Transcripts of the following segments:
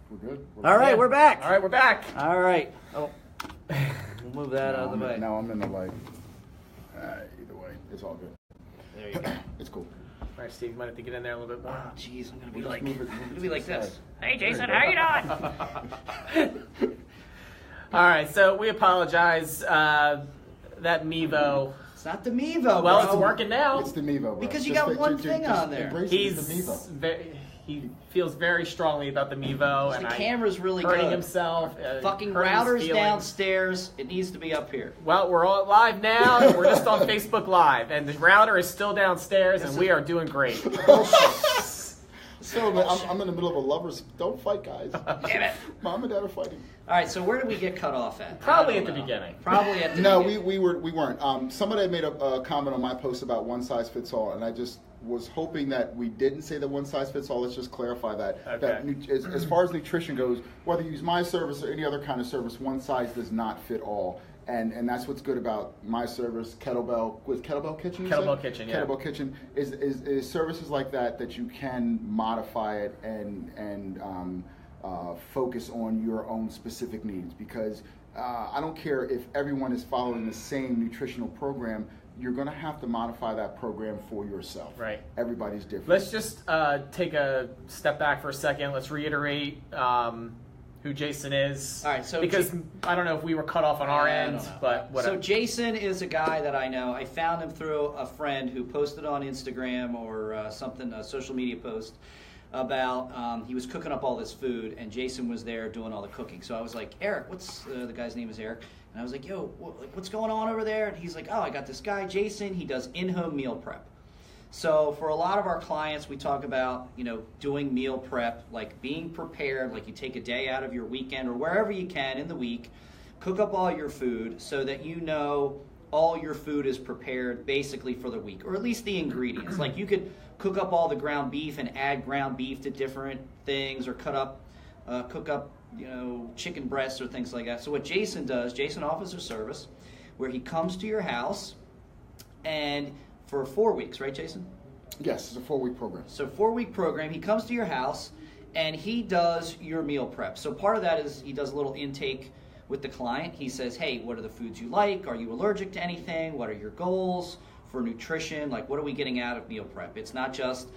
We're good. All right, we're back. All right, we're back. All right. Oh, we'll move that out of the way. Now I'm in the light. Either way, it's all good. There you go. It's cool. All right, Steve, you might have to get in there a little bit more. Oh, jeez, I'm gonna be We'll like, just move it like to the this. side. Hey, Jason, how you doing? All right, so we apologize. That Mevo. It's not the Mevo, Well, bro. it's working now. It's the Mevo, bro. Because you got one thing on there. Embrace He's it. It's the Mevo. he feels very strongly about the Mevo, and The camera's really hurting good. himself. Fucking hurting his router's feelings. downstairs. It needs to be up here. Well, we're all live now. We're just on Facebook Live, and the router is still downstairs, and we are doing great. Still, I'm in the middle of a lovers. Don't fight, guys. Damn it. Mom and Dad are fighting. All right, so where did we get cut off at? Probably I at don't the know. beginning. Probably at the No, beginning. we weren't. Somebody made a comment on my post about one size fits all, and I just was hoping that we didn't say that one size fits all. Let's just clarify that. Okay. That as far as nutrition goes, whether you use my service or any other kind of service, one size does not fit all. And that's what's good about my service, Kettlebell Kitchen. Kettlebell Kitchen, yeah. Kettlebell Kitchen is services like that you can modify it and focus on your own specific needs. Because I don't care if everyone is following the same nutritional program, you're going to have to modify that program for yourself. Right. Everybody's different. Let's just take a step back for a second. Let's reiterate who Jason is. All right, so because I don't know if we were cut off on our I end, don't know. but whatever. So Jason is a guy that I know. I found him through a friend who posted on Instagram or something, a social media post about he was cooking up all this food, and Jason was there doing all the cooking. So I was like, Eric, the guy's name is Eric, and I was like, yo, what's going on over there? And he's like, oh, I got this guy, Jason. He does in-home meal prep. So for a lot of our clients, we talk about, doing meal prep, like being prepared, like you take a day out of your weekend or wherever you can in the week, cook up all your food so that all your food is prepared basically for the week, or at least the ingredients. Like you could cook up all the ground beef and add ground beef to different things, or cook up, chicken breasts or things like that. So what Jason does, Jason offers a service where he comes to your house and for 4 weeks, right, Jason? Yes, it's a 4-week program. So 4-week program, he comes to your house and he does your meal prep. So part of that is he does a little intake with the client. He says, hey, what are the foods you like? Are you allergic to anything? What are your goals for nutrition? Like, what are we getting out of meal prep? It's not just,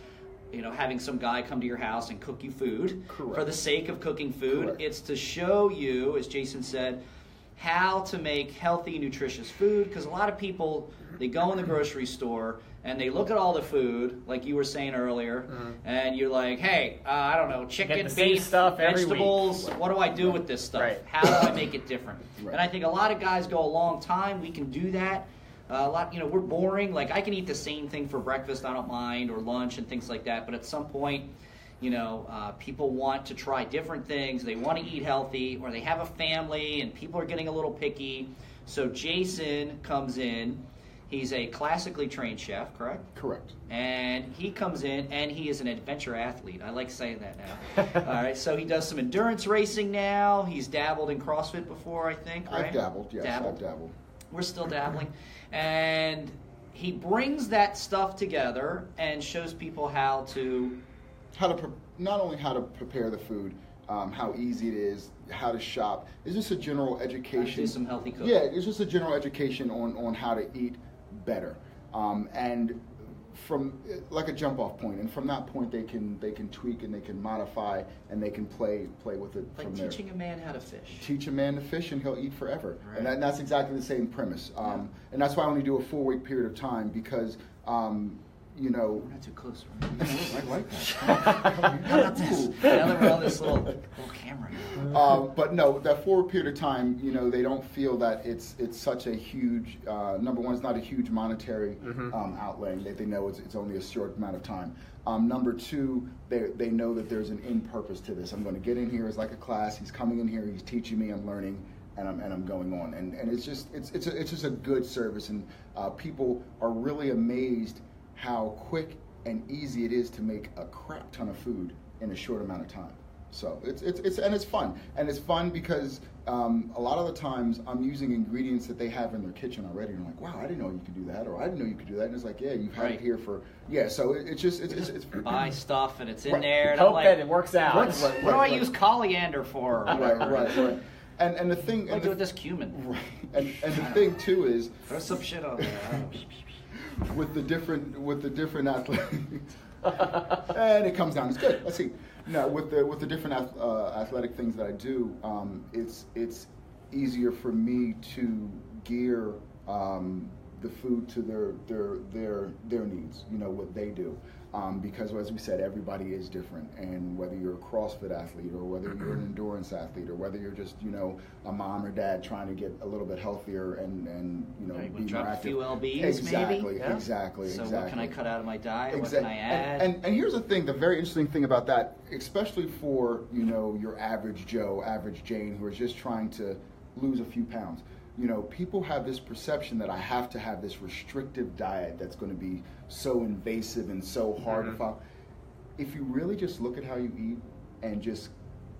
having some guy come to your house and cook you food. Correct. For the sake of cooking food. Correct. It's to show you, as Jason said, how to make healthy, nutritious food. Because a lot of people, they go in the grocery store and they look at all the food, like you were saying earlier, and you're like, hey, I don't know, chicken, Get the same beef, stuff every vegetables, week. what do I do with this stuff? Right. How do I make it different? Right. And I think a lot of guys go a long time. We can do that. We're boring. Like, I can eat the same thing for breakfast, I don't mind, or lunch and things like that. But at some point, people want to try different things. They want to eat healthy, or they have a family and people are getting a little picky. So Jason comes in. He's a classically trained chef, correct? Correct. And he comes in, and he is an adventure athlete. I like saying that now. All right, so he does some endurance racing now. He's dabbled in CrossFit before, I think, right? I've dabbled, yes, Dabbled. I've dabbled. We're still dabbling. And he brings that stuff together and shows people how to... Not only how to prepare the food, how easy it is, how to shop. It's just a general education. do some healthy cooking. Yeah, it's just a general education on how to eat better. And from like a jump off point, and from that point they can tweak and they can modify and they can play with it Like from there. teaching a man how to fish. Teach a man to fish and he'll eat forever. Right. And that's exactly the same premise. And that's why I only do a 4-week period of time because, We're not too close. I like that. How about this? Now that we're on this little camera. But no, that 4-week period of time, they don't feel that it's such a huge, number one, it's not a huge monetary outlay. They know it's only a short amount of time. Number two, they know that there's an end purpose to this. I'm going to get in here as like a class. He's coming in here, he's teaching me, I'm learning, and I'm going on. And it's just a good service, and people are really amazed how quick and easy it is to make a crap ton of food in a short amount of time. So it's fun, and it's fun because a lot of the times I'm using ingredients that they have in their kitchen already, and I'm like, wow, I didn't know you could do that, or I didn't know you could do that, and it's like, yeah, you've had it here for So it's buy stuff and it's in right. there, and Hope I'm like, that it works out. what do I use coriander for? Right. And the thing, What do I do with this cumin? Right, and the thing too is throw some shit on there. with the different athletes, and it comes down. It's good. Let's see. No, with the different athletic things that I do, it's easier for me to gear the food to their needs. You know what they do, because as we said, everybody is different, and whether you're a CrossFit athlete or whether you're an endurance athlete or whether you're just a mom or dad trying to get a little bit healthier and Right, be more drop a active. few lbs, Exactly, maybe. exactly. So exactly. what can I cut out of my diet? Exactly. What can I add? And here's the thing, the very interesting thing about that, especially for, your average Joe, average Jane, who is just trying to lose a few pounds. People have this perception that I have to have this restrictive diet that's going to be so invasive and so hard to follow. If you really just look at how you eat and just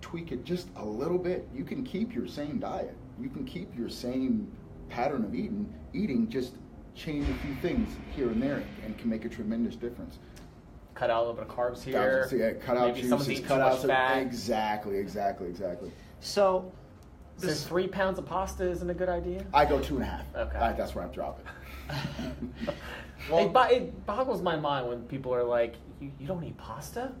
tweak it just a little bit, you can keep your same diet. You can keep your same pattern of eating, just change a few things here and there, and can make a tremendous difference. Cut out a little bit of carbs here. Cut out maybe someone's juices, eating cut too out much fat. Exactly. So, So 3 pounds of pasta isn't a good idea? I go 2.5. Okay. That's where I'm dropping. It boggles my mind when people are like, you don't eat pasta?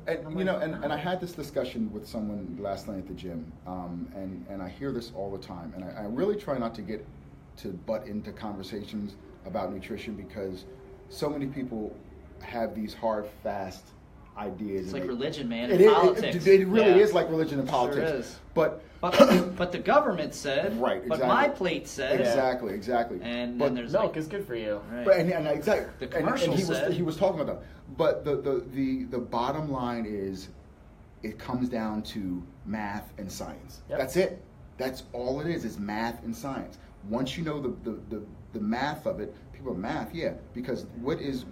And I had this discussion with someone last night at the gym, and I hear this all the time, and I really try not to butt into conversations about nutrition, because so many people have these hard, fast ideas. it's like religion, man, It and politics. It really is like religion and politics. Sure is. But the government said, right, exactly. But my plate said, exactly. And but then there's milk is good for you. Right. But and exactly. The commercial and he was talking about that. But the bottom line is, it comes down to math and science. Yep. That's it. That's all it is math and science. Once you know the math of it, people math, because what is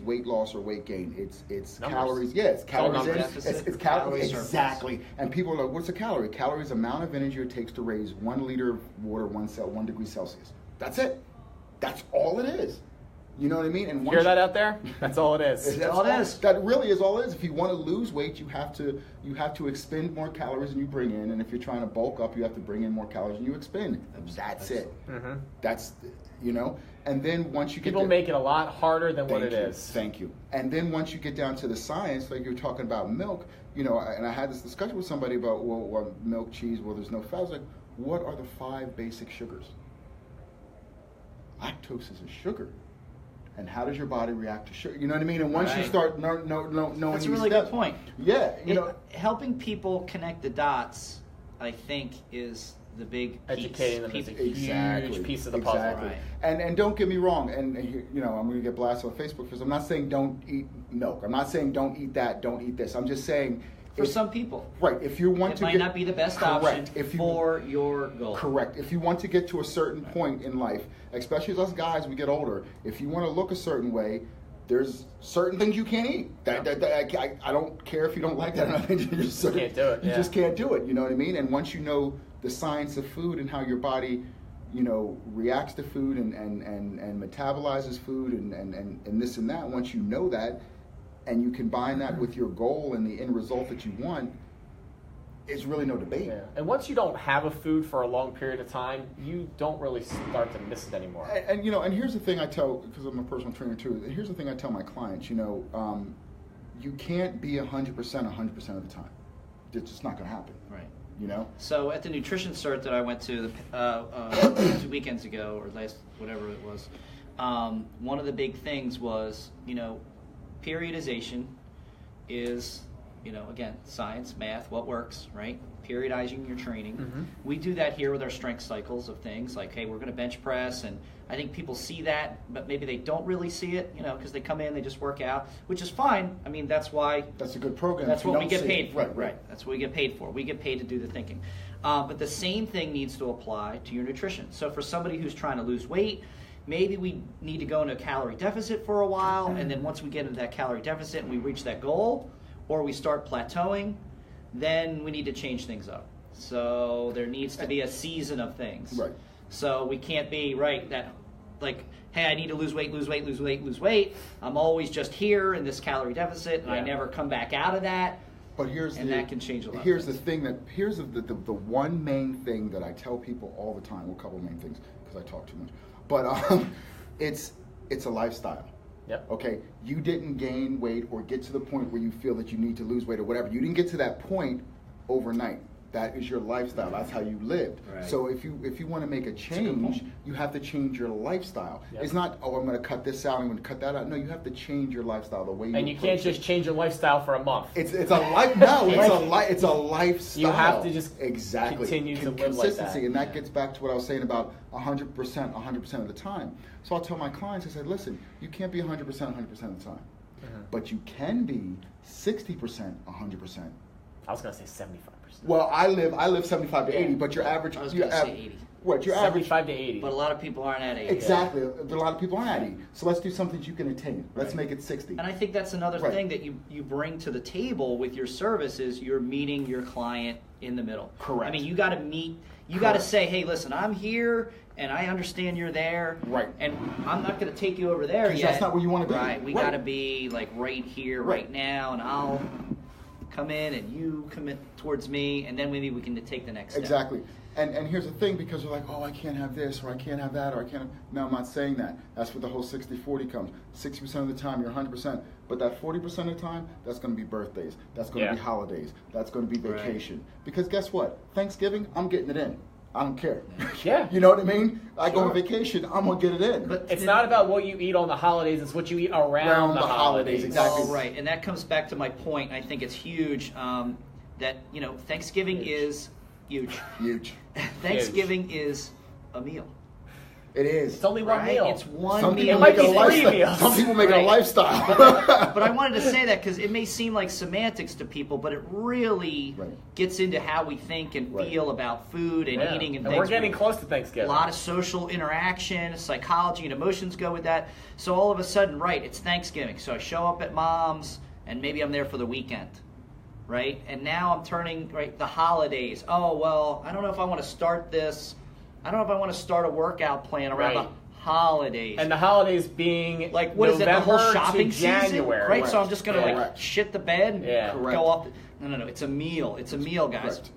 weight loss or weight gain? It's numbers. Calories. Yeah, it's calories in. Deficit, It's calories. surplus. Exactly. And people are like, what's a calorie? Calorie is the amount of energy it takes to raise 1 liter of water 1 degree Celsius. That's it. That's all it is. You know what I mean? And once Hear that out there? That's all it is. That's all it is. That really is all it is. If you want to lose weight, you have to expend more calories than you bring in, and if you're trying to bulk up, you have to bring in more calories than you expend. That's it. Mm-hmm. That's And then once you People make it a lot harder than what it is. Thank you. And then once you get down to the science, like you're talking about milk, and I had this discussion with somebody about well milk, cheese, there's no fat. I was like, what are the 5 basic sugars? Lactose is a sugar. And how does your body react to sugar? You know what I mean? And once you start knowing That's a these really steps, good point. Yeah, helping people connect the dots, I think, is the big Educating them is a huge piece of the puzzle. Exactly. Right. And don't get me wrong, and I'm going to get blasted on Facebook because I'm not saying don't eat milk. I'm not saying don't eat that, don't eat this. I'm just saying for some people, right? If you want it to, might not be the best option for your goal. Correct. If you want to get to a certain point in life, especially as us guys, we get older. If you want to look a certain way, there's certain things you can't eat. I don't care if you don't like that or not. You just can't do it. You just can't do it. You know what I mean? And once you know the science of food and how your body, reacts to food and metabolizes food and this and that, once you know that, and you combine that with your goal and the end result that you want, it's really no debate. Yeah. And once you don't have a food for a long period of time, you don't really start to miss it anymore. And here's the thing I tell, because I'm a personal trainer too, here's the thing I tell my clients, you can't be 100% 100% of the time. It's just not going to happen. Right. So at the nutrition cert that I went to 2 weekends ago, or last, whatever it was, one of the big things was, periodization is, again, science, math, what works, right? Periodizing your training. Mm-hmm. We do that here with our strength cycles of things like, hey, we're going to bench press, and I think people see that, but maybe they don't really see it, because they come in, they just work out, which is fine. I mean, that's why. That's a good program. That's what we get paid for. Right. That's what we get paid for. We get paid to do the thinking. But the same thing needs to apply to your nutrition. So for somebody who's trying to lose weight, maybe we need to go into a calorie deficit for a while, and then once we get into that calorie deficit and we reach that goal, or we start plateauing, then we need to change things up. So there needs to be a season of things. Right. So we can't be that like, hey, I need to lose weight, lose weight, lose weight, lose weight. I'm always just here in this calorie deficit, and I never come back out of that. But that can change a lot. Here's the one main thing that I tell people all the time. Well, a couple of main things because I talk too much. But it's a lifestyle. Yep. Okay, you didn't gain weight or get to the point where you feel that you need to lose weight or whatever. You didn't get to that point overnight. That is your lifestyle. That's how you lived. Right. So if you want to make a change, you have to change your lifestyle. Yep. It's not, I'm going to cut this out, I'm going to cut that out. No, you have to change your lifestyle, the way you. And you can't just change your lifestyle for a month. It's a life. No, it's a lifestyle. You have to just exactly continue to live like that. Consistency, and that gets back to what I was saying about 100% of the time. So I'll tell my clients, I said, listen, you can't be 100% of the time, but you can be 60% 100%. I was going to say 75%. Well, I live 75 to 80, but your average. I was going to say 80. What your 75 average? to 80. But a lot of people aren't at 80. Exactly. A lot of people aren't at 80. So let's do something you can attain. Let's make it 60. And I think that's another thing that you bring to the table with your service is you're meeting your client in the middle. Correct. I mean, you got to meet. You got to say, hey, listen, I'm here, and I understand you're there. Right. And I'm not going to take you over there yet. That's not where you want to be. Right. We got to be like right here, right now, and I'll come in and you commit towards me, and then maybe we can take the next step. Exactly. And here's the thing, because you're like, oh, I can't have this, or I can't have that, or I can't. No, I'm not saying that. That's where the whole 60-40 comes. 60% of the time, you're 100%. But that 40% of the time, that's going to be birthdays. That's going to be holidays. That's going to be vacation. Right. Because guess what? Thanksgiving, I'm getting it in. I don't care. Yeah. You know what I mean? I go on vacation, I'm going to get it in. But it's not about what you eat on the holidays, it's what you eat around the holidays. Exactly. Oh, right. And that comes back to my point. I think it's huge that, Thanksgiving is huge. Huge. Thanksgiving is a meal. It is. It's only one meal. It's one Some meal. people make it a It might be 3 lifestyle. meals. Some people make it a lifestyle. But I wanted to say that because it may seem like semantics to people, but it really gets into how we think and feel about food and eating and things. We're getting close to Thanksgiving. A lot of social interaction, psychology, and emotions go with that. So all of a sudden, it's Thanksgiving. So I show up at Mom's, and maybe I'm there for the weekend. Right? And now I'm turning, the holidays. Oh, well, I don't know if I want to start this. I don't know if I want to start a workout plan around the holidays. And the holidays being like, what is it, the whole shopping season? January. Right? So I'm just going to shit the bed and go off. No. It's a meal. It's a meal, guys. Correct.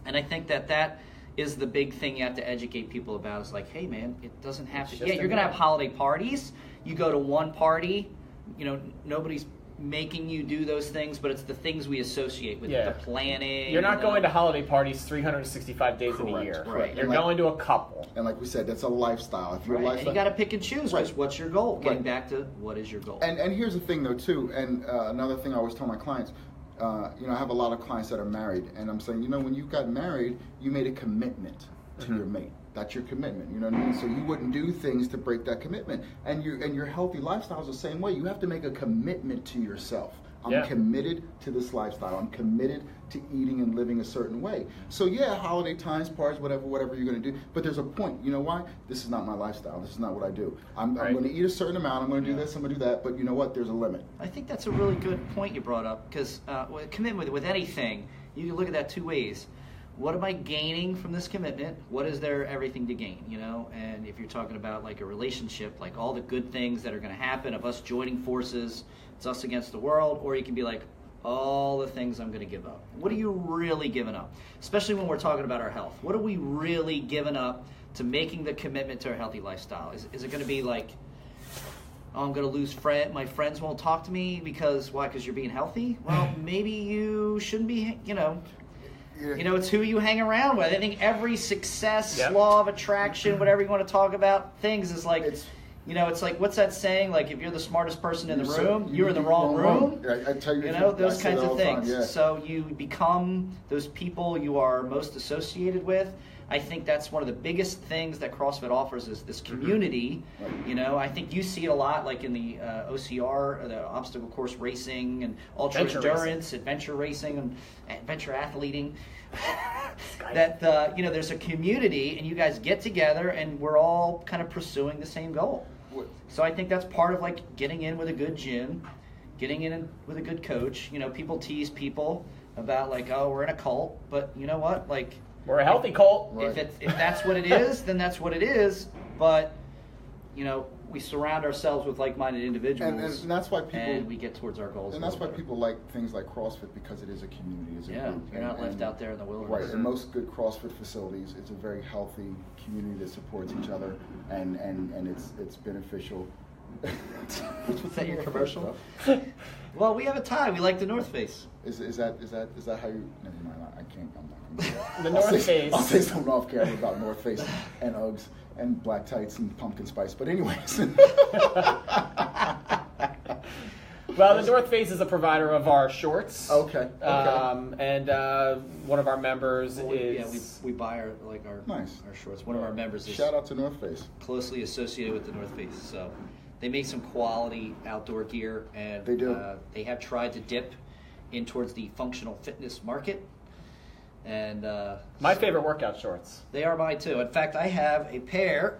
And I think that is the big thing you have to educate people about. Is like, hey, man, it doesn't have to. Yeah, you're going to have holiday parties. You go to one party. Nobody's making you do those things, but it's the things we associate with the planning. You're not going to holiday parties 365 days in a year. Right. You're going to a couple. And like we said, that's a lifestyle. If you're and you got to pick and choose. Because what's your goal? Getting back to what is your goal? And here's the thing, though, too. And another thing I always tell my clients. I have a lot of clients that are married, and I'm saying, when you got married, you made a commitment to your mate. That's your commitment, you know what I mean? So you wouldn't do things to break that commitment. And your healthy lifestyle is the same way. You have to make a commitment to yourself. I'm committed to this lifestyle. I'm committed to eating and living a certain way. So holiday times, parties, whatever you're going to do. But there's a point. You know why? This is not my lifestyle. This is not what I do. I'm going to eat a certain amount. I'm going to do this. I'm going to do that. But you know what? There's a limit. I think that's a really good point you brought up, because commitment with anything, you can look at that two ways. What am I gaining from this commitment? What is there everything to gain, And if you're talking about like a relationship, like all the good things that are going to happen of us joining forces, it's us against the world, or you can be like, all the things I'm going to give up. What are you really giving up? Especially when we're talking about our health. What are we really giving up to making the commitment to a healthy lifestyle? Is it going to be like, oh, I'm going to lose my friends won't talk to me because, why? Because you're being healthy? Well, maybe you shouldn't be, it's who you hang around with. I think every success, law of attraction, whatever you want to talk about, things is like, it's like, what's that saying? Like, if you're the smartest person in the room, you're in the wrong room. I tell you, those kinds of things. Time, So you become those people you are most associated with. I think that's one of the biggest things that CrossFit offers is this community. I think you see it a lot, like in the OCR, the obstacle course racing and ultra endurance, adventure racing, and adventure athleting. That there's a community, and you guys get together, and we're all kind of pursuing the same goal. So I think that's part of like getting in with a good gym, getting in with a good coach. People tease people. about like, oh, we're in a cult, but you know what? Like, we're a healthy cult. If that's what it is, then that's what it is. But we surround ourselves with like-minded individuals, and that's why people, and we get towards our goals. And that's why people like things like CrossFit, because it is a community, it's a group. You're not left out there in the wilderness. Right, and most good CrossFit facilities, it's a very healthy community that supports each other, and it's beneficial. Is that your commercial? Well, we have a tie. We like the North Face. Is that how you? Never mind. I can't. I'm not. The North Face. I'll say something off camera about North Face and Uggs and black tights and pumpkin spice. But anyways. Well, the North Face is a provider of our shorts. Okay. And one of our members is. We buy our shorts. One of our members is. Shout out to North Face. Closely associated with the North Face, so they make some quality outdoor gear, and they do. They have tried to dip in towards the functional fitness market, and my favorite workout shorts. They are mine too. In fact, I have a pair.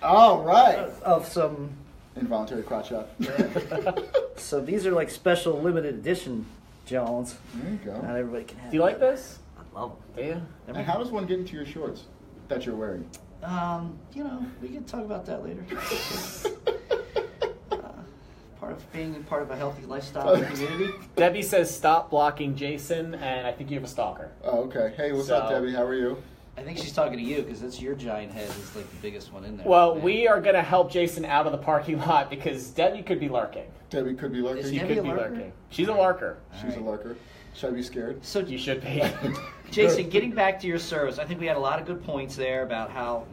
All right. Of some involuntary crotch shot. So these are like special limited edition Jones. There you go. Not everybody can have. Do you like this? I love them. Do you? And how does one get into your shorts that you're wearing? We can talk about that later. Part of being part of a healthy lifestyle community. Debbie says stop blocking Jason, and I think you have a stalker. Oh, okay. Hey, what's up, Debbie? How are you? I think she's talking to you because that's your giant head is like the biggest one in there. Well, we are going to help Jason out of the parking lot because Debbie could be lurking. Debbie could be lurking. She could be lurking. She's a lurker. She's a lurker. Should I be scared? So you should be. Jason, getting back to your service, I think we had a lot of good points there about how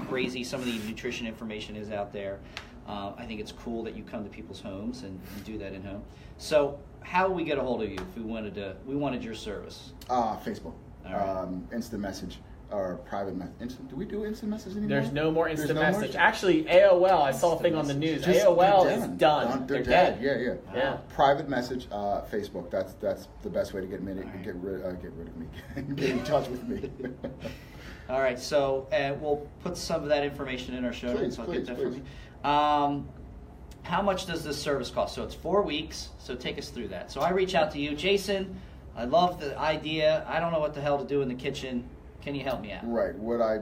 crazy some of the nutrition information is out there. I think it's cool that you come to people's homes and do that in home. So how will we get a hold of you if we wanted your service? Facebook, right. Instant message. Or private message. Do we do instant message anymore? There's no more instant message. Actually, AOL, I saw a thing on the news. AOL is done. They're dead. Yeah. Private message, Facebook. That's the best way to get rid of me. Get in touch with me. All right. So we'll put some of that information in our show notes. I'll get that from you. How much does this service cost? So it's 4 weeks. So take us through that. So I reach out to you, Jason. I love the idea. I don't know what the hell to do in the kitchen. Can you help me out? Right. What I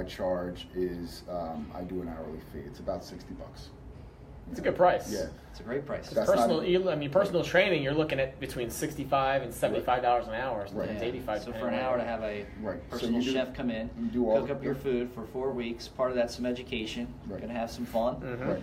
charge is I do an hourly fee. It's about $60. It's a good price. Yeah, it's a great price. Personal training, you're looking at between $65 and $75 an hour. Right. It's $85. So for an hour to have a personal chef come in, cook up your food for 4 weeks. Part of that's some education. We're going to have some fun. Mm-hmm. Right.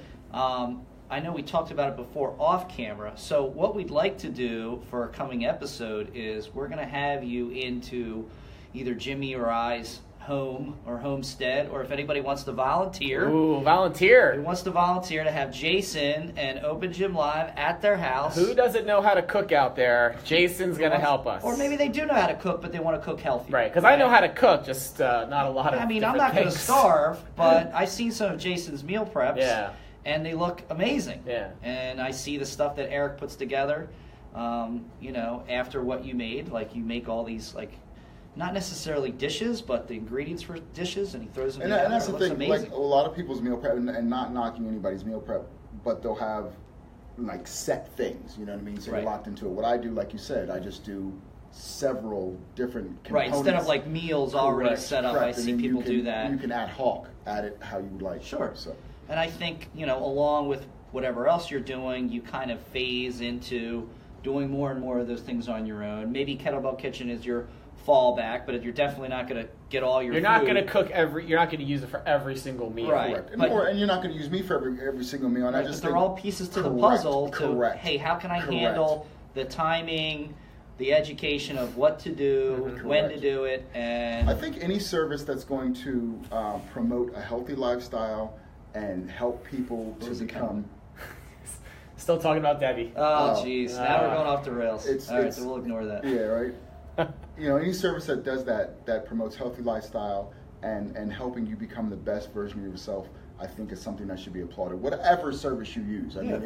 I know we talked about it before off camera. So what we'd like to do for a coming episode is we're going to have you into either Jimmy or I's home or homestead, or if anybody wants to volunteer. Ooh, volunteer. Who wants to volunteer to have Jason and Open Gym Live at their house. Who doesn't know how to cook out there? Jason's going to help us. Or maybe they do know how to cook, but they want to cook healthy. Right, because I know how to cook, just not a lot of I'm not going to starve, but I've seen some of Jason's meal preps. Yeah. And they look amazing. Yeah. And I see the stuff that Eric puts together, after what you made. Like, you make all these, like, not necessarily dishes, but the ingredients for dishes, and he throws them together. And that's the thing, amazing. like a lot of people's meal prep, and not knocking anybody's meal prep, but they'll have like set things, you know what I mean? So you're locked into it. What I do, like you said, I just do several different components. Right, instead of like meals already set up, I see people do that. You can add it how you would like. Sure. So. And I think, along with whatever else you're doing, you kind of phase into doing more and more of those things on your own. Maybe Kettlebell Kitchen is your fallback, but you're definitely not going to get all your food. You're not going to cook you're not going to use it for every single meal. Right. Correct. And you're not going to use me for every single meal. And right, I just they're all pieces to the puzzle hey, how can I handle the timing, the education of what to do, when to do it, and I think any service that's going to promote a healthy lifestyle and help people to become... Still talking about Debbie. Oh, jeez. Now we're going off the rails. All right, so we'll ignore that. Yeah, right. Any service that does that promotes healthy lifestyle and helping you become the best version of yourself, I think is something that should be applauded. Whatever service you use, I mean,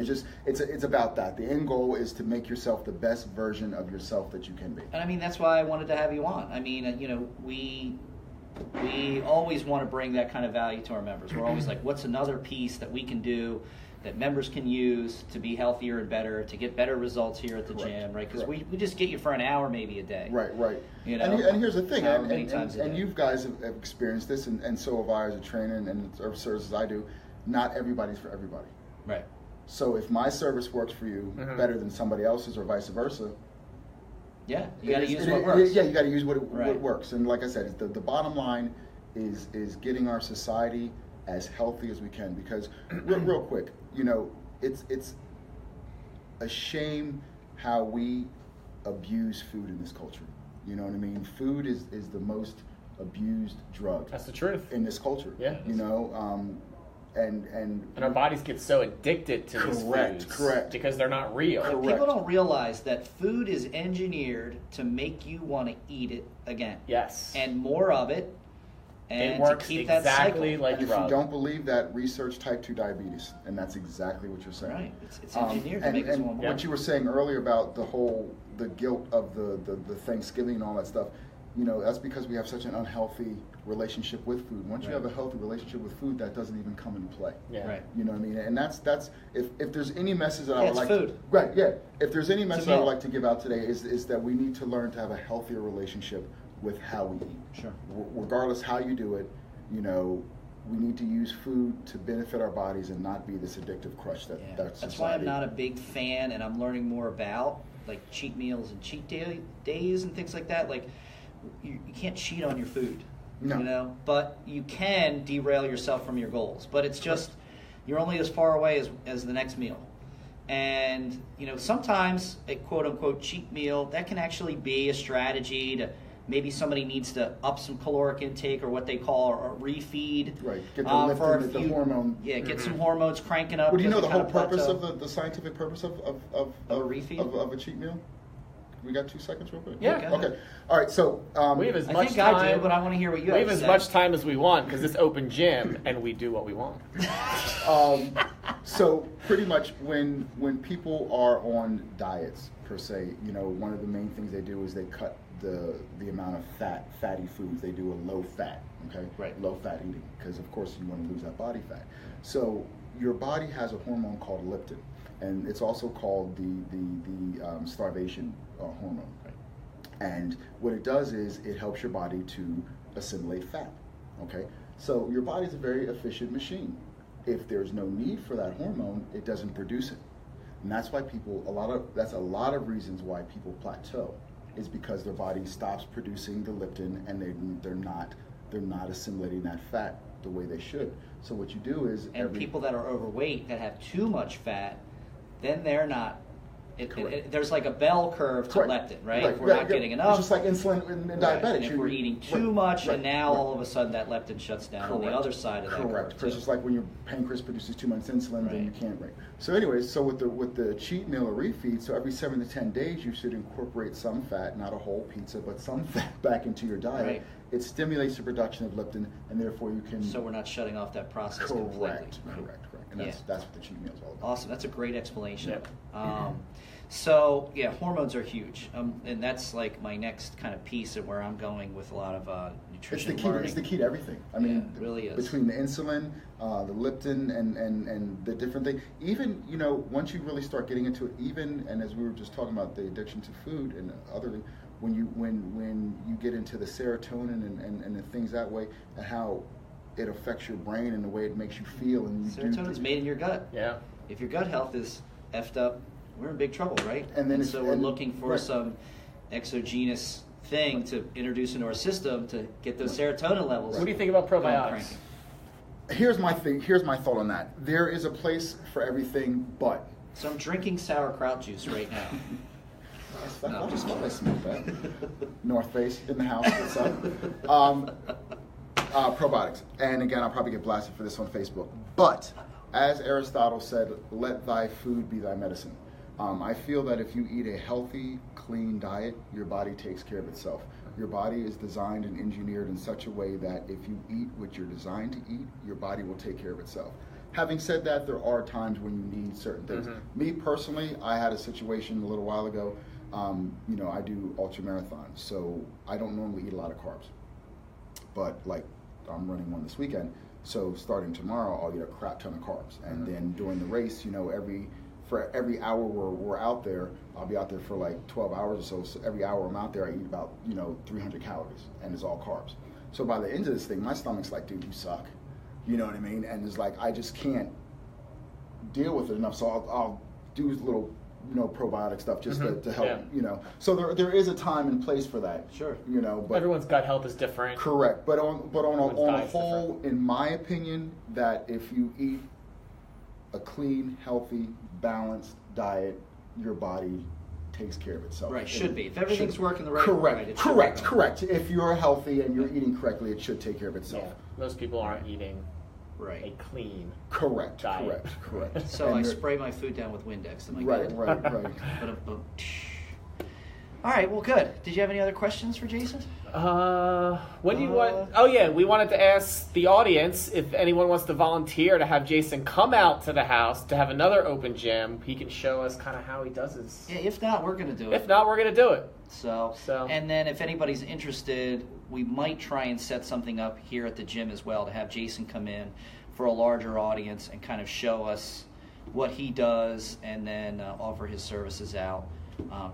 it's about that. The end goal is to make yourself the best version of yourself that you can be. And I mean, that's why I wanted to have you on. I mean, we always want to bring that kind of value to our members. We're always like, what's another piece that we can do that members can use to be healthier and better, to get better results here at the gym, right? Because we just get you for an hour maybe a day. Right. You know, and here's the thing, and you guys have experienced this, and so have I as a trainer, and services I do. Not everybody's for everybody. Right. So if my service works for you better than somebody else's, or vice versa. Yeah, you got to use what works. Yeah, you got to use what works. And like I said, the bottom line is getting our society as healthy as we can. Because real quick, you know, it's a shame how we abuse food in this culture. You know what I mean? Food is the most abused drug. That's the truth. In this culture. Yeah. You know, and our bodies get so addicted to these foods. Correct. Because they're not real. Correct. People don't realize that food is engineered to make you want to eat it again. Yes. And more of it. And it works to keep exactly that cycle. like and drugs. if you don't believe that, research type 2 diabetes, and that's exactly what you're saying. Right, it's engineered to make us want more. What you were saying earlier about the guilt of the Thanksgiving and all that stuff, you know, that's because we have such an unhealthy relationship with food. Once you have a healthy relationship with food, that doesn't even come into play. Yeah. Right. You know what I mean? And that's if there's any message that I would like food. to, right, yeah. If there's any message I would like to give out today is that we need to learn to have a healthier relationship with how we eat. Sure. Regardless how you do it, you know, we need to use food to benefit our bodies and not be this addictive crush that's why I'm not a big fan, and I'm learning more about like cheat meals and cheat days and things like that. Like you can't cheat on your food, you know, but you can derail yourself from your goals. But it's just you're only as far away as the next meal. And you know, sometimes a quote unquote cheat meal that can actually be a strategy to. Maybe somebody needs to up some caloric intake, or what they call a refeed. Right, get the leptin, the hormone. Yeah, get some hormones cranking up. Well, do you know the whole purpose of the scientific purpose of a refeed? Of a cheat meal? We got 2 seconds real quick? Yeah. Okay. All right, so... we have as much I think time, I do, but I want to hear what you have have to as say. much time as we want, because it's open gym, and we do what we want. So pretty much when people are on diets, per se, you know, one of the main things they do is they cut the amount of fatty foods. They do a low fat, okay? Right. Low fat eating, because of course you want to lose that body fat. So your body has a hormone called leptin, and it's also called the starvation hormone. Right. And what it does is it helps your body to assimilate fat, okay? So your body's a very efficient machine. If there's no need for that hormone, it doesn't produce it. And that's why that's a lot of reasons why people plateau, is because their body stops producing the leptin, and they're not assimilating that fat the way they should. So what you do is people that are overweight that have too much fat, then they're not. There's like a bell curve to leptin, right? If we're not getting enough, it's just like insulin in diabetics. And if we're eating too much, and now all of a sudden that leptin shuts down on the other side of that curve. Correct. It's just like when your pancreas produces too much insulin, then you can't. Right. So anyways, so with the cheat meal or refeed, so every 7 to 10 days you should incorporate some fat, not a whole pizza, but some fat back into your diet. Right. It stimulates the production of leptin, and therefore you can. So we're not shutting off that process completely. Correct. And that's what the cheat meal is all about. Awesome. That's a great explanation. Yep. So yeah, hormones are huge, and that's like my next kind of piece of where I'm going with a lot of nutrition. It's the key to everything. I mean, it really is. Between the insulin, the leptin, and the different things. Even, you know, once you really start getting into it, and as we were just talking about the addiction to food and other, when you get into the serotonin and the things that way, and how it affects your brain and the way it makes you feel, and serotonin's made in your gut. Yeah. If your gut health is effed up, we're in big trouble, right? And so we're looking for some exogenous thing to introduce into our system to get those serotonin levels. What do you think about probiotics? Here's my thought on that. There is a place for everything, but. So I'm drinking sauerkraut juice right now. I'll just let smoke that. North Face in the house. What's up? Probiotics, and again, I'll probably get blasted for this on Facebook. But as Aristotle said, "Let thy food be thy medicine." I feel that if you eat a healthy, clean diet, your body takes care of itself. Your body is designed and engineered in such a way that if you eat what you're designed to eat, your body will take care of itself. Having said that, there are times when you need certain things. Me personally, I had a situation a little while ago. You know, I do ultra marathons, so I don't normally eat a lot of carbs. But like, I'm running one this weekend. So starting tomorrow, I'll get a crap ton of carbs, and then during the race, for every hour we're out there, I'll be out there for like 12 hours or so. So every hour I'm out there, I eat about 300 calories, and it's all carbs. So by the end of this thing, my stomach's like, dude, you suck. You know what I mean? And it's like I just can't deal with it enough. So I'll do little probiotic stuff just to help. So there is a time and place for that. Sure. But everyone's gut health is different. Correct. But on a whole, different. in my opinion, that if you eat a clean, healthy, balanced diet, your body takes care of itself. Right, should be. If everything's working the right way. Correct. If you're healthy and you're eating correctly, it should take care of itself. Yeah. Most people aren't eating a clean correct. So I spray my food down with Windex. Am I good? Right. All right, well, good. Did you have any other questions for Jason? What do you want? Oh yeah, we wanted to ask the audience if anyone wants to volunteer to have Jason come out to the house to have another open gym. He can show us kind of how he does his. Yeah, if not, we're going to do it. If not, we're going to do it. So, and then if anybody's interested, we might try and set something up here at the gym as well to have Jason come in for a larger audience and kind of show us what he does, and then offer his services out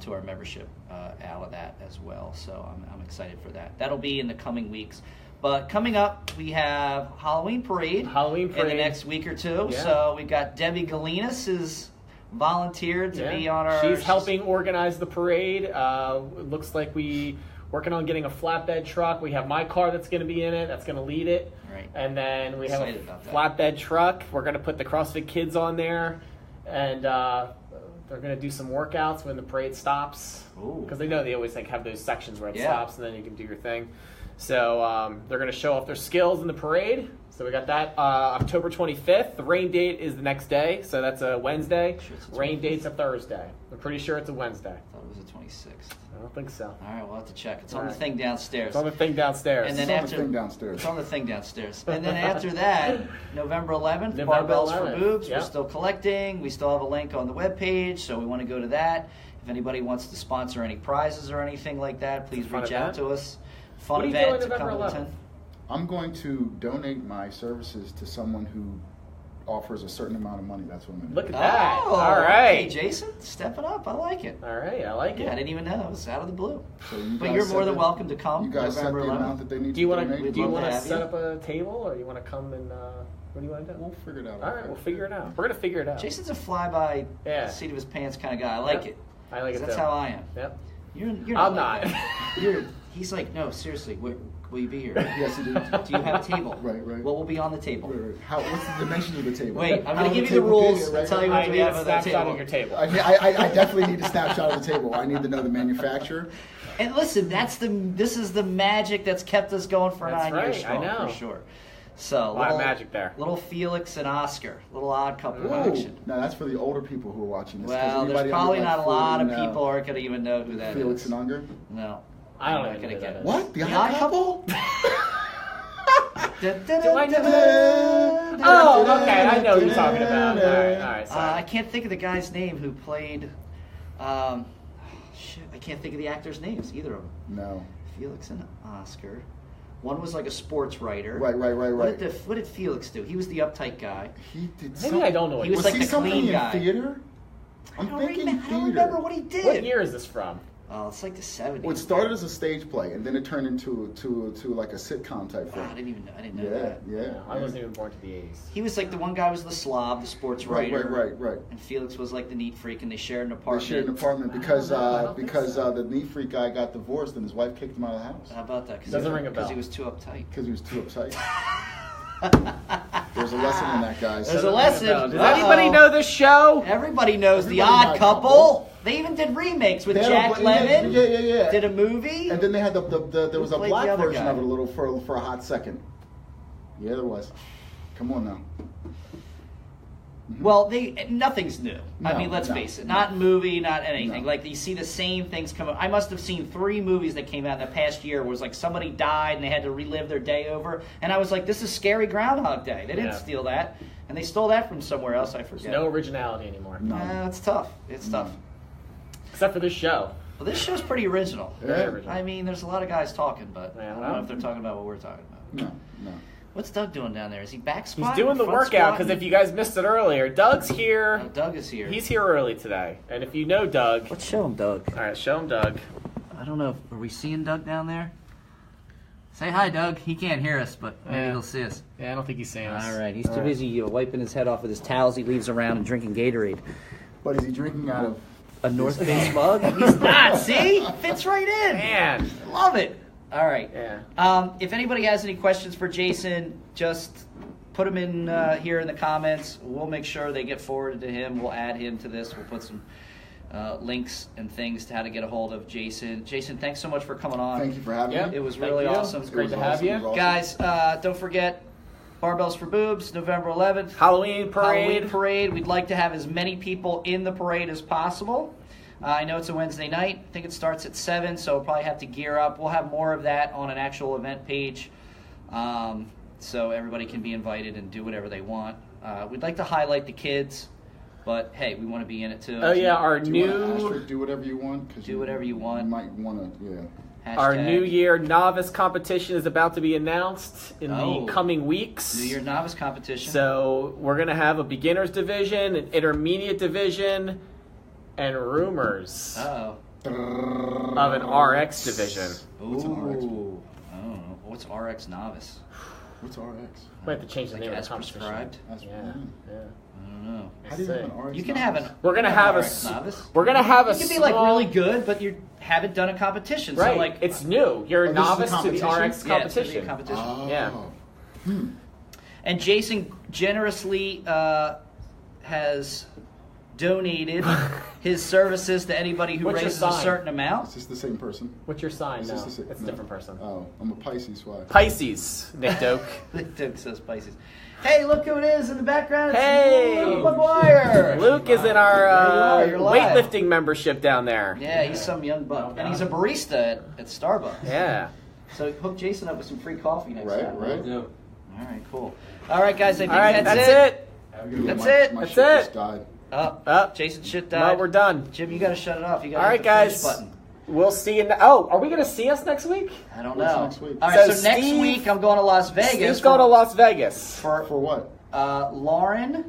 to our membership out of that as well. So I'm excited for that. That'll be in the coming weeks. But coming up, we have Halloween Parade in the next week or two. Yeah. So we've got Debbie Galinas is volunteered to be on our... She's helping organize the parade. It looks like we working on getting a flatbed truck. We have my car that's going to be in it. That's going to lead it. Right. And then we have a flatbed truck. We're going to put the CrossFit Kids on there. And they're going to do some workouts when the parade stops. Because they know they always have those sections where it stops and then you can do your thing. So they're going to show off their skills in the parade. So we got that October 25th. The rain date is the next day, so that's a Wednesday. Rain date's a Thursday. I'm pretty sure it's a Wednesday. I thought it was the 26th. I don't think so. All right, we'll have to check. It's on the thing downstairs. It's on the thing downstairs. And then It's on the thing downstairs. And then after that, November 11th, Barbells for Boobs. We're still collecting. We still have a link on the webpage, so we want to go to that. If anybody wants to sponsor any prizes or anything like that, please reach out to us. Fun event to come to attend. I'm going to donate my services to someone who offers a certain amount of money. That's what I'm going to do. Look at that. All right. Hey, Jason, stepping up. I like it. All right, I like it. I didn't even know. It was out of the blue. So but you're more than welcome to come. You guys set the amount that they need to donate. Do you want to set up a table, or you want to come and... what do you want to do? We'll figure it out. All right, we'll figure it out. We're going to figure it out. Jason's a fly-by, seat of his pants kind of guy. I like it. I like it, That's how I am. Yep. You're I'm not. not. He's like, no, seriously, will you be here? Yes, you do. Do you have a table? Right. What will be on the table? Right. What's the dimensions of the table? Wait, I'm going to give you the rules. I'll tell you what we have on the table. Of your table. I definitely need a snapshot of the table. I need to know the manufacturer. And listen, this is the magic that's kept us going for 9 years strong, I know. for sure. So a lot of magic there. Little Felix and Oscar, little odd couple action. Now that's for the older people who are watching this. Well, there's probably not a lot of people who aren't going to even know who that Felix is. and Unger? No. I don't even know get it. What? The odd couple? Do I know that? Oh, okay. I know what you're talking about. All right. I can't think of the guy's name who played. I can't think of the actors' names, either of them. No. Felix and Oscar. One was like a sports writer. Right. What did Felix do? He was the uptight guy. He did. Maybe I don't know. He was like the clean guy. Theater? I don't remember what he did. What year is this from? Oh, it's like the 70s. Well, it started as a stage play, and then it turned into like a sitcom type thing. I didn't know that. Yeah. I wasn't even born to the 80s. He was like the one guy was the slob, the sports writer. Right. And Felix was like the neat freak, and they shared an apartment. Because the neat freak guy got divorced, and his wife kicked him out of the house. How about that? Doesn't ring a bell. Because he was too uptight. There's a lesson in that, guys. There's a lesson. Does anybody know this show? Everybody knows The Odd Couple. They even did remakes with Jack Lemmon. Yeah. Did a movie. And then they had there was a black version of it a little for a hot second. Yeah, there was. Come on now. Well, nothing's new. I mean, let's face it. Not movie, not anything. No. Like, you see the same things come up. I must have seen 3 movies that came out in the past year where it was like somebody died and they had to relive their day over. And I was like, this is Scary Groundhog Day. They didn't steal that. And they stole that from somewhere else, I forget. There's no originality anymore. No, it's tough. It's tough. Except for this show. Well, this show's pretty original. Yeah. I mean, there's a lot of guys talking, but I don't know if they're talking about what we're talking about. No. What's Doug doing down there? Is he back squatting? He's doing the workout because if you guys missed it earlier, Doug's here. Oh, Doug is here. He's here early today. And if you know Doug... Let's show him Doug. All right, show him Doug. I don't know. Are we seeing Doug down there? Say hi, Doug. He can't hear us, but maybe he'll see us. Yeah, I don't think he's seeing us. All right. He's too busy wiping his head off with his towels he leaves around and drinking Gatorade. But is he drinking out of a North Face mug? He's not. See? Fits right in. Man. Love it. All right. Yeah. If anybody has any questions for Jason, just put them in here in the comments. We'll make sure they get forwarded to him. We'll add him to this. We'll put some links and things to how to get a hold of Jason. Jason, thanks so much for coming on. Thank you for having me. It was really awesome. It's great to have you. Awesome. Guys, don't forget Barbells for Boobs, November 11th. Halloween parade. Halloween parade. We'd like to have as many people in the parade as possible. I know it's a Wednesday night. I think it starts at 7, so we'll probably have to gear up. We'll have more of that on an actual event page, so everybody can be invited and do whatever they want. We'd like to highlight the kids, but hey, we want to be in it too. Oh yeah, our Do whatever you want. Do whatever you want. You might want to, yeah. Hashtag Our New Year novice competition is about to be announced in the coming weeks. New Year novice competition. So we're going to have a beginners division, an intermediate division, and rumors of an RX division. What's an RX? Ooh. I don't know. What's RX novice? What's RX? We have to change the Like name of as the competition. prescribed? That's Yeah, yeah. I don't know. How do you have an RX? You can have an. We're gonna have RX novice. We're gonna have a. You can be like really good, but you haven't done a competition. Right. So like It's new. You're a this is novice the to the competition? RX yeah, it's gonna be a competition. competition. Yeah. And Jason generously has donated his services to anybody who What's your raises a sign? certain amount. Is this the same person? What's your sign Is now? this It's a different person. Oh, I'm a Pisces. Why? Pisces, Nick Doak. Duke says Pisces. Hey, look who it is in the background. It's Hey! Luke McGuire. Luke is in our You're live. weightlifting membership down there. Yeah, he's some young buck. And he's a barista at Starbucks. Yeah. So hook Jason up with some free coffee next time. Right. All right, cool. All right, guys, I think All right, that's it. That's My it. shit That's just it. died. Up. Jason shit died. Well, we're done. Jim, you got to shut it off. You got All to right, hit the finish guys. button. We'll see you. Are we going to see us next week? I don't What's know. next week? All right, So so next Steve- week I'm going to Las Vegas. Steve's going to Las Vegas. For what? Lauren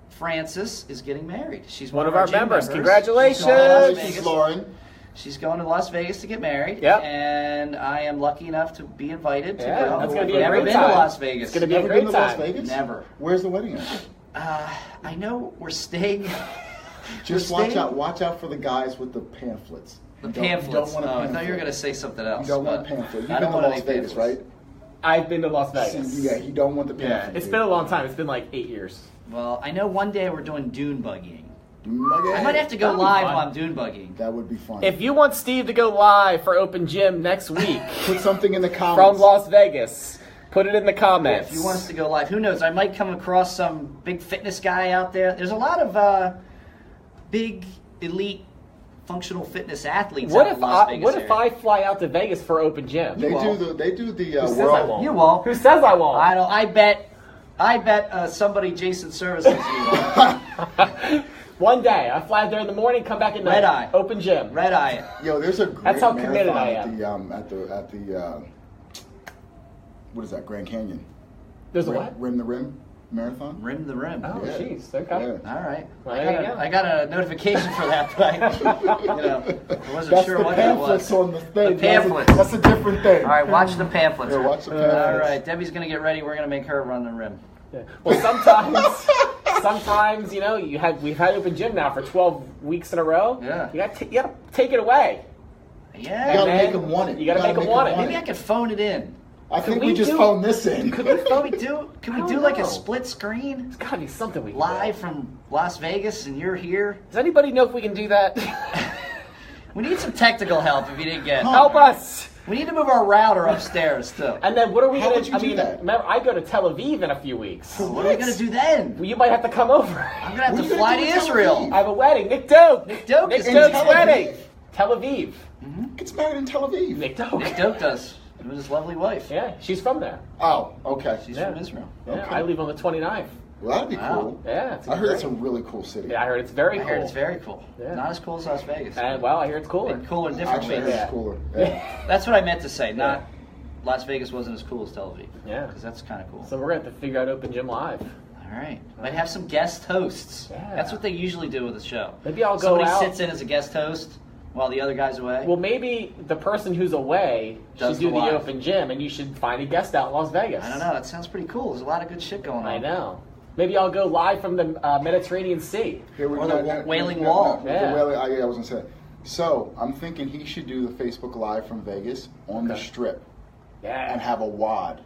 Francis is getting married. She's One of our gym members. She's Congratulations. going to Las Congratulations, Vegas. Lauren. She's going to Las Vegas to get married. Yep. And I am lucky enough to be invited to Yeah, go. that's gonna be I've a never great been time. to Las Vegas. It's gonna be a Never great been to Las time. Vegas? Never. Where's the wedding at? I know we're staying. Just we're staying- watch out for the guys with the pamphlets. The You don't- pamphlets. You don't want a I pamphlet. thought you were going to say something else. You don't want a but pamphlet. You've I been don't to want Las any Vegas, pamphlets. right? I've been to Las Vegas. Yeah, you don't want the Yeah, pamphlet. it's dude. been a long time. It's been like 8 years. Well, I know one day we're doing dune buggying. Okay. I might have to go That'd be live fun. on dune buggying. That would be fun. If you want Steve to go live for Open Gym next week Put something in the comments. from Las Vegas, put it in the comments. If you want us to go live, who knows? I might come across some big fitness guy out there. There's a lot of big elite functional fitness athletes What out if in Las Vegas what if area. I fly out to Vegas for Open Gym? They won't. do the Who says I world. won't? You won't. Who says I won't? I don't. I bet somebody Jason services you. One day, I fly there in the morning, come back at night. Red eye. Open Gym. Red eye. Yo, there's a great That's how committed marathon I at the what is that? Grand Canyon. There's a what? Rim the Rim marathon. Rim the rim. Oh, Yeah. jeez. Okay. Yeah. All right. Well, there you go. I got a notification for that, but I wasn't That's sure the what that was. pamphlets on the thing. The pamphlets. That's a different thing. All right, watch the pamphlets. Yeah, watch the pamphlets. All right, Debbie's gonna get ready. We're gonna make her run the rim. Yeah. Well, sometimes, you know, we've had Open Gym now for 12 weeks in a row. Yeah. You got to take it away. Yeah. You gotta And make them want it. you gotta make them want it. Maybe I could phone it in. I think we we just do- phoned this in. Can we do I don't like a know. split screen There's got to be something we can live do. from Las Vegas and you're here? Does anybody know if we can do that? We need some technical help if you didn't get. Help us! We need to move our router upstairs too. And then what are we How going would you do that? Remember, I go to Tel Aviv in a few weeks. What are we gonna do then? Well, you might have to come over. I'm gonna have What to are you fly gonna to do in Tel Israel. Aviv? I have a wedding. Nick Doak. Nick Doak Nick is Doak's Tel wedding. Aviv? Tel Aviv. Gets married in Tel Aviv. Nick Doak. Nick Doak does. With his lovely wife. Yeah, she's from there. Oh, okay. She's Yeah. from Israel. Yeah, Okay. I leave on the 29th. Well, that'd be Wow. cool. Yeah, it's I heard it's a great. really cool city. Yeah, I heard it's very I cool. heard it's very cool. Yeah. Not as cool as Las Vegas. Well, I hear it's cooler. Cooler in different Actually, I ways. heard it's cooler. Yeah. That's what I meant to say. Not Las Vegas wasn't as cool as Tel Aviv. Yeah. Because that's kind of cool. So we're going to have to figure out Open Gym Live. All right. Might have some guest hosts. Yeah. That's what they usually do with the show. Maybe I'll go out. Somebody sits in as a guest host while the other guy's away. Well, maybe the person who's away should do the live. Open Gym, and you should find a guest out in Las Vegas. I don't know. That sounds pretty cool. There's a lot of good shit going on. I know. Maybe I'll go live from the Mediterranean Sea. Or the Wailing Wall. Yeah. I was going to say. So, I'm thinking he should do the Facebook Live from Vegas on the Strip. Yeah. And have a WOD.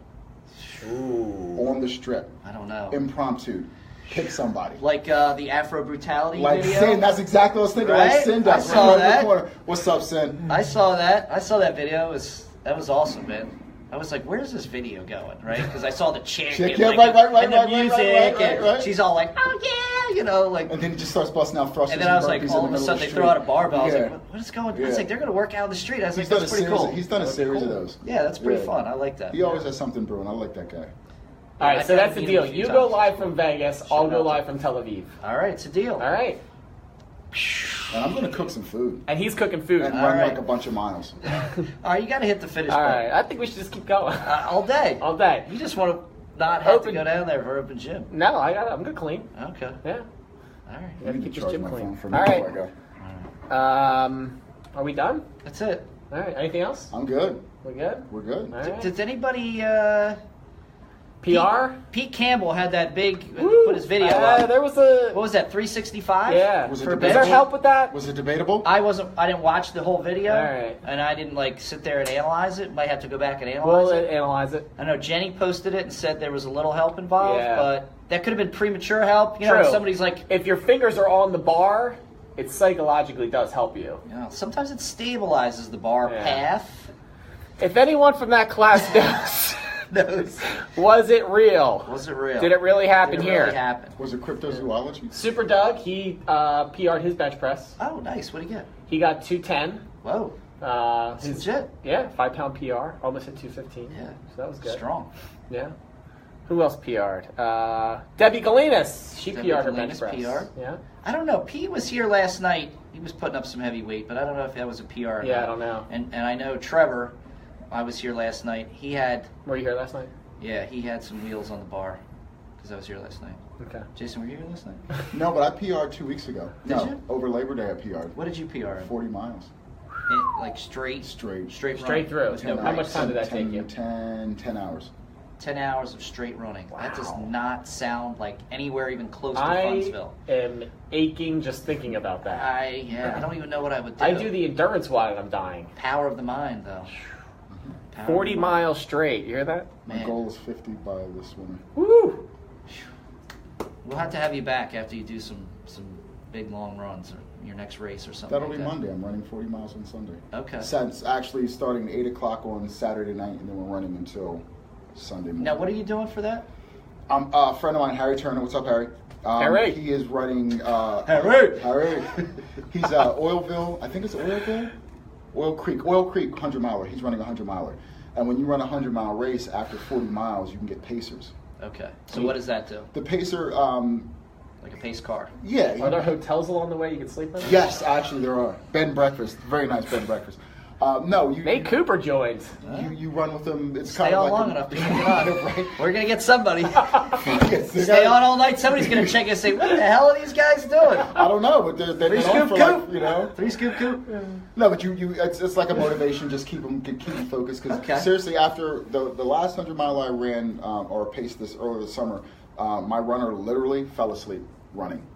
Ooh. On the Strip. I don't know. Impromptu. Pick somebody. Like the Afro Brutality video? Sin, that's exactly what I was thinking. Right? Like Sin does. I saw that. What's up, Sin? I saw that video. That was awesome, man. I was like, where's this video going, right? Because I saw the chick and, the music, and she's all like, oh yeah, you know, like. And then he just starts busting out thrusters. And then I was like, all of a sudden they throw out a barbell. I was like, what is going on? Yeah. I was like, they're going to work out in the street. I was like, done that's pretty cool. He's done a series of those. Yeah, that's pretty fun. I like that. He always has something brewing. I like that guy. All right, so that's the deal. You go live from Vegas. I'll go live from Tel Aviv. All right, it's a deal. All right. And I'm going to cook some food. And he's cooking food. And run like a bunch of miles. All right, you got to hit the finish All point. right, I think we should just keep going. All day. All day. You just want to not have to go down there for Open Gym. No, I'm good clean. Okay. Yeah. All right. You got to keep your gym clean. All right. Are we done? That's it. All right, anything else? I'm good. We're good? We're good. All right. Does anybody... PR? Pete Campbell had that big, put his video up. There was a... What was that, 365? Yeah. Was it Was debatable? there help with that? Was it debatable? I didn't watch the whole video. All right. And I didn't sit there and analyze it. Might have to go back and analyze it. Analyze it. I know Jenny posted it and said there was a little help involved, Yeah. but that could have been premature help. You know, True. when somebody's like... If your fingers are on the bar, it psychologically does help you. You know, sometimes it stabilizes the bar path. If anyone from that class knows, was it real? Was it real? Did it really happen Did it here? really happen? Was it cryptozoology? Super Doug, he PR'd his bench press. Oh, nice. What'd he get? He got 210. Whoa. That's legit. Yeah, 5-pound PR. Almost hit 215. Yeah. So that was good. Strong. Yeah. Who else PR'd? Debbie Galinas. She Debbie PR'd her Galinas bench press. PR'd? Yeah. I don't know. Pete was here last night. He was putting up some heavy weight, but I don't know if that was a PR or Yeah, not. I don't know. And I know Trevor, I was here last night. He had... Were you here last night? Yeah, he had some wheels on the bar because I was here last night. Okay. Jason, were you here last night? No, but I PR'd 2 weeks ago. Did you? Over Labor Day I PR'd. What did you PR in? 40 miles. Like straight? Straight Through. With no How much breaks. time did that take you? 10 hours. 10 hours of straight running. Wow. That does not sound like anywhere even close to I Funsville. am aching just thinking about that. I don't even know what I would do. I do the endurance one and I'm dying. Power of the mind, though. Power 40 of the mind. miles straight. You hear that? My Man. goal is 50 by this winter. Woo! We'll have to have you back after you do some big long runs or your next race or something. That'll like be that. Monday. I'm running 40 miles on Sunday. Okay. It's actually starting at 8 o'clock on Saturday night, and then we're running until Sunday morning. Now, what are you doing for that? A friend of mine, Harry Turner. What's up, Harry? Harry. He is running... Harry! He's Oilville. I think it's Oilville? Oil Creek 100 miler. He's running a 100 miler. And when you run a 100-mile race, after 40 miles, you can get pacers. Okay. So what does that do? The pacer... Like a pace car? Yeah. Are there hotels along the way you can sleep in? Yes, actually there are. Bed and breakfast. Very nice bed and breakfast. Nate Cooper joined. You run with them. It's Stay kind of on like long enough to check it on. Right? We're going to get somebody. Yes, Stay on all night. Somebody's going to check and say, what the hell are these guys doing? I don't know, but they've been on for like, 3 scoop coop? No, but it's like a motivation. Just keep them focused. Because seriously, after the last 100 mile I ran or paced this earlier this summer, my runner literally fell asleep running.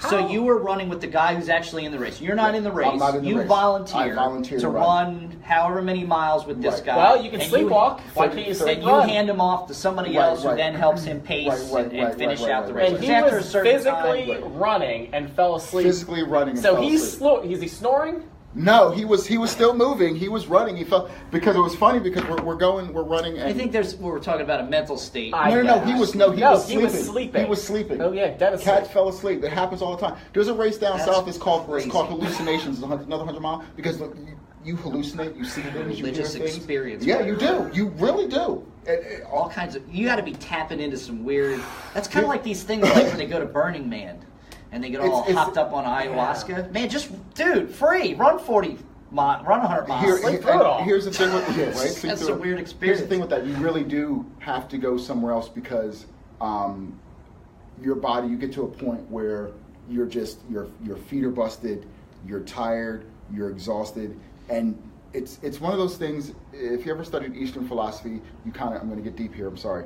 So you were running with the guy who's actually in the race. You're not in the race. I'm not in the you race. volunteered, I volunteered to run however many miles with this guy. Well, you can And sleepwalk. Why can't you And sleep you run? hand him off to somebody else who then helps him pace and finish out the race. And he Because after a was certain physically time, running and fell asleep. Physically running. And So fell he's asleep. is he snoring? No, he was still moving. He was running. He felt because it was funny because we're running. And I think we're talking about a mental state. No, he was sleeping. He was sleeping. Oh yeah, dead asleep. Cat fell asleep. It happens all the time. There's a race down south. It's called crazy. hallucinations. It's another 100 mile because look, you hallucinate. You see things. You hear Religious things. experience. Yeah, you do. You really do. All kinds of. You got to be tapping into some weird. That's kind of like these things like when they go to Burning Man. And they get all hopped up on ayahuasca. Man, dude, free. Run 40 run 100 miles. Here's the thing with right? So That's a weird experience. Here's the thing with that. You really do have to go somewhere else because your body, you get to a point where you're just, your feet are busted, you're tired, you're exhausted, and it's one of those things. If you ever studied Eastern philosophy, you kind of, I'm going to get deep here, I'm sorry.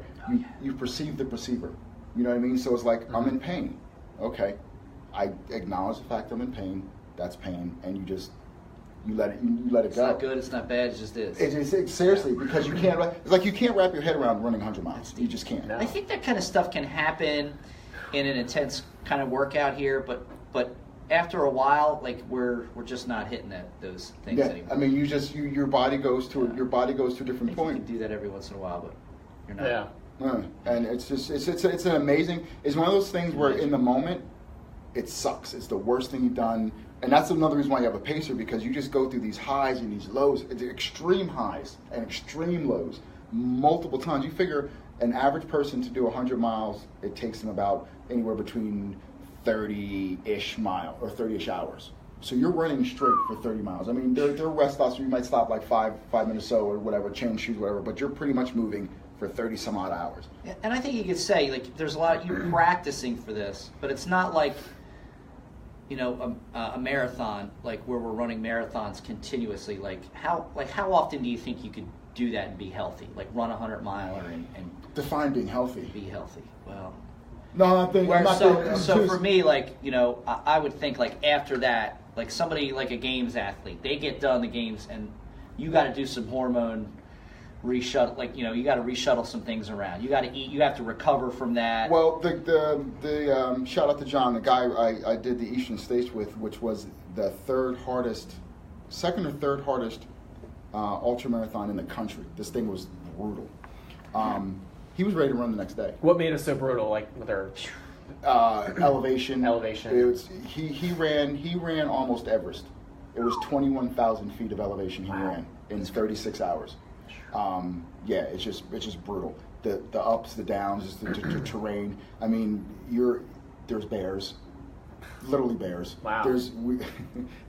You perceive the perceiver. You know what I mean? So it's like, I'm in pain. Okay. I acknowledge the fact I'm in pain. That's pain. And you let it go. It's not good, it's not bad, it just is. It's seriously, because you can't, it's like you can't wrap your head around running 100 miles. You just can't. No. I think that kind of stuff can happen in an intense kind of workout here, but after a while, like we're just not hitting those things anymore. I mean, your body goes to a different point. You can do that every once in a while, but you're not. Yeah. And it's just it's an amazing. It's one of those things where in the moment, it sucks. It's the worst thing you've done, and that's another reason why you have a pacer, because you just go through these highs and these lows. It's extreme highs and extreme lows multiple times. You figure an average person to do 100 miles, it takes them about anywhere between 30-ish mile or 30-ish hours. So you're running straight for 30 miles. I mean, there are rest stops where you might stop like 5 minutes so or whatever, change shoes, whatever, but you're pretty much moving for 30 some odd hours. Yeah, and I think you could say, like, there's a lot of you practicing for this, but it's not like, you know, a marathon, like where we're running marathons continuously. Like how often do you think you could do that and be healthy? Like run a 100-miler and define being healthy. Be healthy. Well, no, I'm not so for me, like, you know, I would think like after that, like somebody like a games athlete, they get done the games and you got to do some hormone reshuttle, like, you know, you got to reshuttle some things around. You got to eat. You have to recover from that. Well, the shout out to John, the guy I did the Eastern States with, which was the second or third hardest ultra marathon in the country. This thing was brutal. He was ready to run the next day. What made it so brutal? Like with our elevation. Elevation. It was he ran almost Everest. It was 21,000 feet of elevation he ran in 36 hours. Yeah, it's just brutal. The ups, the downs, the terrain. I mean, there's bears, literally bears. Wow.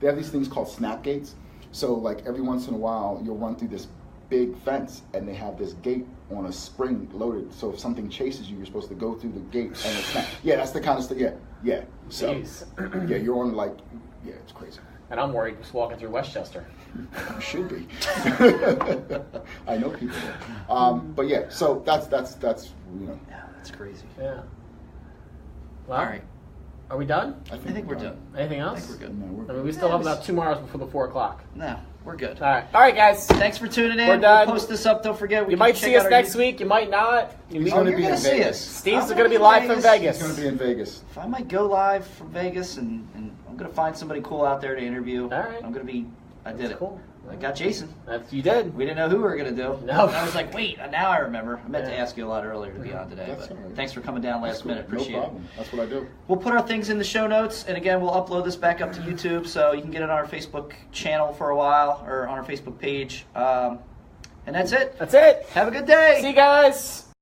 They have these things called snap gates. So like every once in a while, you'll run through this big fence, and they have this gate on a spring loaded. So if something chases you, you're supposed to go through the gate and it's snap. Yeah, that's the kind of stuff. Yeah. So yeah, you're on like it's crazy. And I'm worried just walking through Westchester. You should be. I know people there. But yeah, so that's you know. Yeah, that's crazy. Yeah. Well, all right. Are we done? I think we're done. Anything else? I think we're good. No, we're good. I mean, we still have about 2 hours before the 4 o'clock. No, we're good. All right, guys. Thanks for tuning in. We're done. We'll post this up. Don't forget. You might see us next week. You might not. He's going to be in Vegas. Steve's going to be live from Vegas. He's going to be in Vegas. If I might go live from Vegas, and I'm going to find somebody cool out there to interview. All right. I'm going to be. I did it. Cool. I got Jason. You did. We didn't know who we were going to do. No. And I was like, wait, now I remember. I meant to ask you a lot earlier to be on today. That's but all right. Thanks for coming down last minute. Appreciate no problem. That's what I do. We'll put our things in the show notes. And again, we'll upload this back up to YouTube. So you can get it on our Facebook channel for a while or on our Facebook page. And that's it. That's it. Have a good day. See you guys.